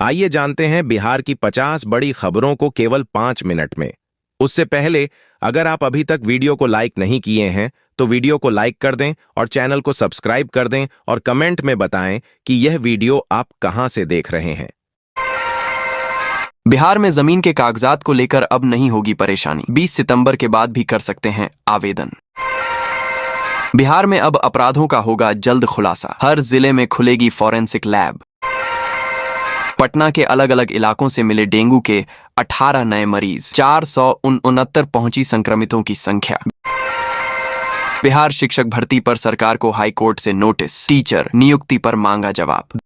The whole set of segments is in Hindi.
आइए जानते हैं बिहार की 50 बड़ी खबरों को केवल 5 मिनट में। उससे पहले अगर आप अभी तक वीडियो को लाइक नहीं किए हैं तो वीडियो को लाइक कर दें और चैनल को सब्सक्राइब कर दें और कमेंट में बताएं कि यह वीडियो आप कहां से देख रहे हैं। बिहार में जमीन के कागजात को लेकर अब नहीं होगी परेशानी। 20 सितंबर के बाद भी कर सकते हैं आवेदन। बिहार में अब अपराधों का होगा जल्द खुलासा। हर जिले में खुलेगी फॉरेंसिक लैब। पटना के अलग अलग इलाकों से मिले डेंगू के 18 नए मरीज। 469 पहुंची संक्रमितों की संख्या। बिहार शिक्षक भर्ती पर सरकार को हाईकोर्ट से नोटिस। टीचर नियुक्ति पर मांगा जवाब।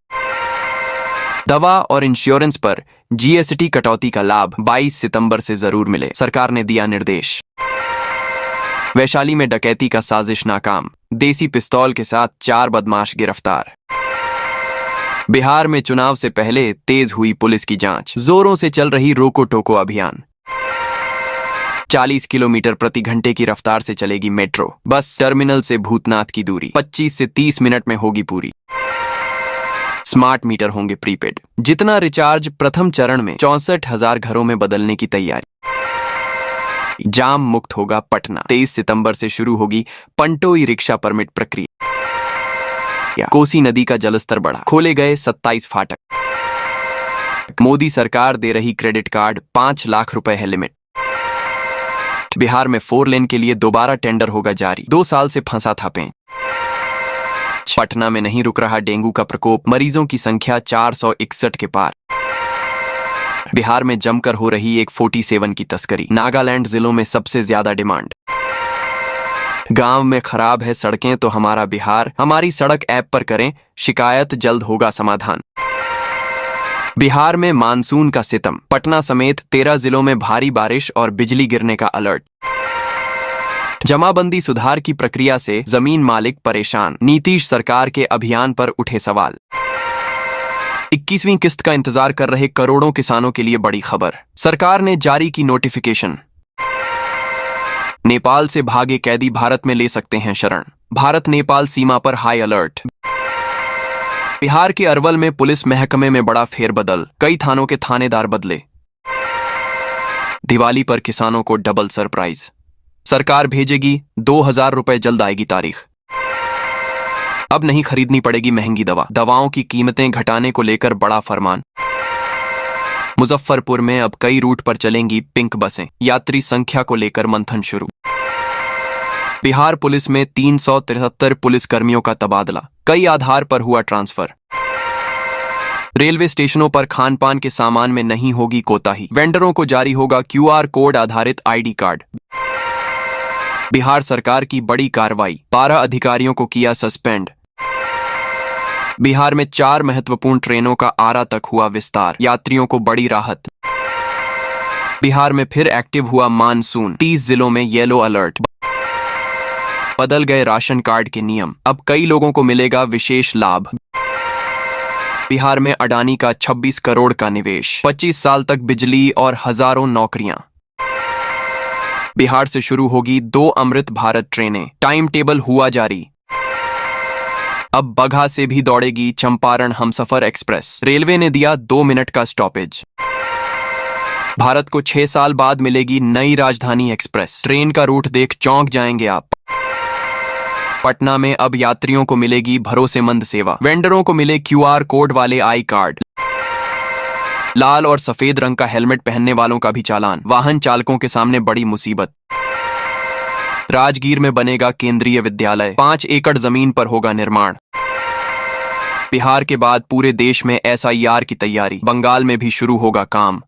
दवा और इंश्योरेंस पर जीएसटी कटौती का लाभ 22 सितंबर से जरूर मिले, सरकार ने दिया निर्देश। वैशाली में डकैती का साजिश नाकाम। देसी पिस्तौल के साथ 4 बदमाश गिरफ्तार। बिहार में चुनाव से पहले तेज हुई पुलिस की जांच। जोरों से चल रही रोको टोको अभियान। 40 किलोमीटर प्रति घंटे की रफ्तार से चलेगी मेट्रो बस। टर्मिनल से भूतनाथ की दूरी 25 से 30 मिनट में होगी पूरी। स्मार्ट मीटर होंगे प्रीपेड। जितना रिचार्ज प्रथम चरण में 64,000 घरों में बदलने की तैयारी। जाम मुक्त होगा पटना। 23 सितंबर से शुरू होगी पंटोई रिक्शा परमिट प्रक्रिया। कोसी नदी का जलस्तर बढ़ा, खोले गए 27 फाटक। मोदी सरकार दे रही क्रेडिट कार्ड, 5 लाख रुपए है लिमिट। बिहार में 4 लेन के लिए दोबारा टेंडर होगा जारी। 2 साल से फंसा था पेंच। पटना में नहीं रुक रहा डेंगू का प्रकोप। मरीजों की संख्या 461 के पार। बिहार में जमकर हो रही एक 47 की तस्करी। नागालैंड जिलों में सबसे ज्यादा डिमांड। गांव में खराब है सड़कें तो हमारा बिहार, हमारी सड़क ऐप पर करें शिकायत, जल्द होगा समाधान। बिहार में मानसून का सितम। पटना समेत 13 जिलों में भारी बारिश और बिजली गिरने का अलर्ट। जमाबंदी सुधार की प्रक्रिया से जमीन मालिक परेशान। नीतीश सरकार के अभियान पर उठे सवाल। 21वीं किस्त का इंतजार कर रहे करोड़ों किसानों के लिए बड़ी खबर। सरकार ने जारी की नोटिफिकेशन। नेपाल से भागे कैदी भारत में ले सकते हैं शरण। भारत नेपाल सीमा पर हाई अलर्ट। बिहार के अरवल में पुलिस महकमे में बड़ा फेरबदल। कई थानों के थानेदार बदले। दिवाली पर किसानों को डबल सरप्राइज। सरकार भेजेगी 2,000 रुपए, जल्द आएगी तारीख। अब नहीं खरीदनी पड़ेगी महंगी दवा। दवाओं की कीमतें घटाने को लेकर बड़ा फरमान। मुजफ्फरपुर में अब कई रूट पर चलेंगी पिंक बसें। यात्री संख्या को लेकर मंथन शुरू। बिहार पुलिस में 373 पुलिसकर्मियों का तबादला। कई आधार पर हुआ ट्रांसफर। रेलवे स्टेशनों पर खान पान के सामान में नहीं होगी कोताही। वेंडरों को जारी होगा क्यूआर कोड आधारित आईडी कार्ड। बिहार सरकार की बड़ी कार्रवाई। 12 अधिकारियों को किया सस्पेंड। बिहार में 4 महत्वपूर्ण ट्रेनों का आरा तक हुआ विस्तार। यात्रियों को बड़ी राहत। बिहार में फिर एक्टिव हुआ मानसून। 30 जिलों में येलो अलर्ट। बदल गए राशन कार्ड के नियम। अब कई लोगों को मिलेगा विशेष लाभ। बिहार में अडानी का 26 करोड़ का निवेश। 25 साल तक बिजली और हजारों नौकरियां। बिहार से शुरू होगी 2 अमृत भारत ट्रेनें। टाइम टेबल हुआ जारी। अब बगहा से भी दौड़ेगी चंपारण हमसफर एक्सप्रेस। रेलवे ने दिया 2 मिनट का स्टॉपेज। भारत को 6 साल बाद मिलेगी नई राजधानी एक्सप्रेस। ट्रेन का रूट देख चौंक जाएंगे आप। पटना में अब यात्रियों को मिलेगी भरोसेमंद सेवा। वेंडरों को मिले क्यूआर कोड वाले आई कार्ड। लाल और सफेद रंग का हेलमेट पहनने वालों का भी चालान। वाहन चालकों के सामने बड़ी मुसीबत। राजगीर में बनेगा केंद्रीय विद्यालय। 5 एकड़ जमीन पर होगा निर्माण। बिहार के बाद पूरे देश में एसआईआर की तैयारी। बंगाल में भी शुरू होगा काम।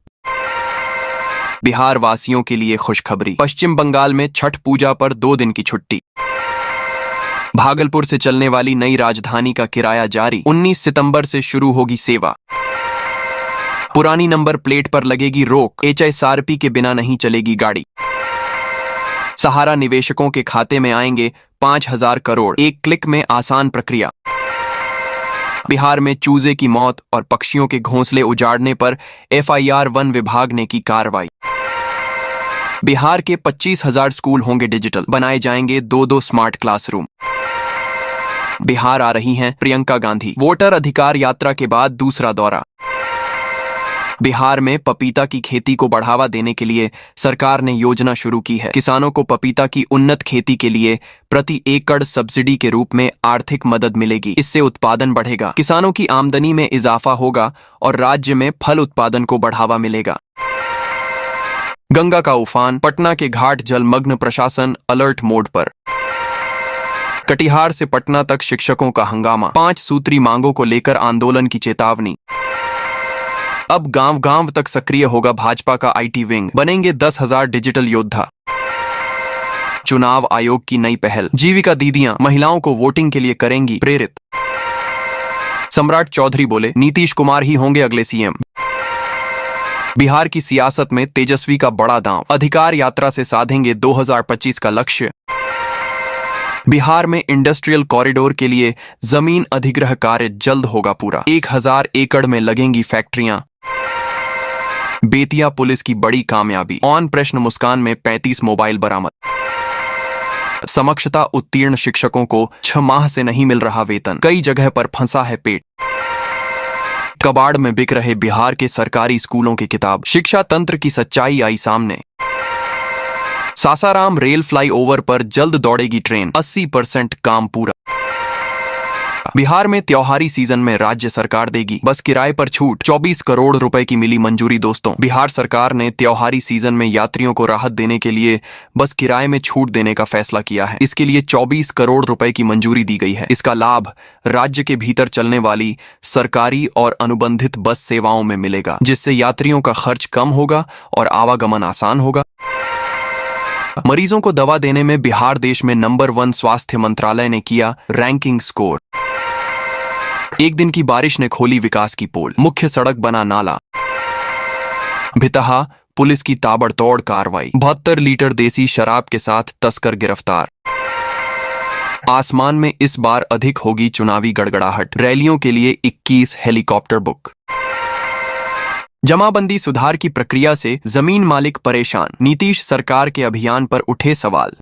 बिहार वासियों के लिए खुशखबरी। पश्चिम बंगाल में छठ पूजा पर 2 दिन की छुट्टी। भागलपुर से चलने वाली नई राजधानी का किराया जारी। 19 सितंबर से शुरू होगी सेवा। पुरानी नंबर प्लेट पर लगेगी रोक। एचआईएसआरपी के बिना नहीं चलेगी गाड़ी। सहारा निवेशकों के खाते में आएंगे 5,000 करोड़। एक क्लिक में आसान प्रक्रिया। बिहार में चूजे की मौत और पक्षियों के घोंसले उजाड़ने पर एफआईआर वन विभाग ने की कार्रवाई। बिहार के 25,000 स्कूल होंगे डिजिटल। बनाए जाएंगे 2-2 स्मार्ट क्लासरूम। बिहार आ रही हैं प्रियंका गांधी। वोटर अधिकार यात्रा के बाद दूसरा दौरा। बिहार में पपीता की खेती को बढ़ावा देने के लिए सरकार ने योजना शुरू की है। किसानों को पपीता की उन्नत खेती के लिए प्रति एकड़ सब्सिडी के रूप में आर्थिक मदद मिलेगी। इससे उत्पादन बढ़ेगा, किसानों की आमदनी में इजाफा होगा और राज्य में फल उत्पादन को बढ़ावा मिलेगा। गंगा का उफान, पटना के घाट जलमग्न, प्रशासन अलर्ट मोड पर। कटिहार से पटना तक शिक्षकों का हंगामा, 5 सूत्री मांगों को लेकर आंदोलन की चेतावनी। अब गांव-गांव तक सक्रिय होगा भाजपा का आईटी विंग, बनेंगे 10,000 डिजिटल योद्धा। चुनाव आयोग की नई पहल, जीविका दीदियां महिलाओं को वोटिंग के लिए करेंगी प्रेरित। सम्राट चौधरी बोले, नीतीश कुमार ही होंगे अगले सीएम। बिहार की सियासत में तेजस्वी का बड़ा दांव, अधिकार यात्रा से साधेंगे 2025 का लक्ष्य। बिहार में इंडस्ट्रियल कॉरिडोर के लिए जमीन अधिग्रह कार्य जल्द होगा पूरा, 1000 एकड़ में लगेंगी फैक्ट्रियां। बेतिया पुलिस की बड़ी कामयाबी, ऑन प्रश्न मुस्कान में 35 मोबाइल बरामद। समक्षता उत्तीर्ण शिक्षकों को 6 माह से नहीं मिल रहा वेतन, कई जगह पर फंसा है पेट। कबाड़ में बिक रहे बिहार के सरकारी स्कूलों की किताब, शिक्षा तंत्र की सच्चाई आई सामने। सासाराम रेल फ्लाईओवर पर जल्द दौड़ेगी ट्रेन, 80% काम पूरा। बिहार में त्योहारी सीजन में राज्य सरकार देगी बस किराए पर छूट, 24 करोड़ रुपए की मिली मंजूरी। दोस्तों, बिहार सरकार ने त्योहारी सीजन में यात्रियों को राहत देने के लिए बस किराए में छूट देने का फैसला किया है। इसके लिए 24 करोड़ रुपए की मंजूरी दी गई है। इसका लाभ राज्य के भीतर चलने वाली सरकारी और अनुबंधित बस सेवाओं में मिलेगा, जिससे यात्रियों का खर्च कम होगा और आवागमन आसान होगा। मरीजों को दवा देने में बिहार देश में नंबर 1, स्वास्थ्य मंत्रालय ने किया रैंकिंग स्कोर। एक दिन की बारिश ने खोली विकास की पोल, मुख्य सड़क बना नाला। भितहा पुलिस की ताबड़तोड़ कार्रवाई, 72 लीटर देसी शराब के साथ तस्कर गिरफ्तार। आसमान में इस बार अधिक होगी चुनावी गड़गड़ाहट, रैलियों के लिए 21 हेलीकॉप्टर बुक। जमाबंदी सुधार की प्रक्रिया से जमीन मालिक परेशान, नीतीश सरकार के अभियान पर उठे सवाल।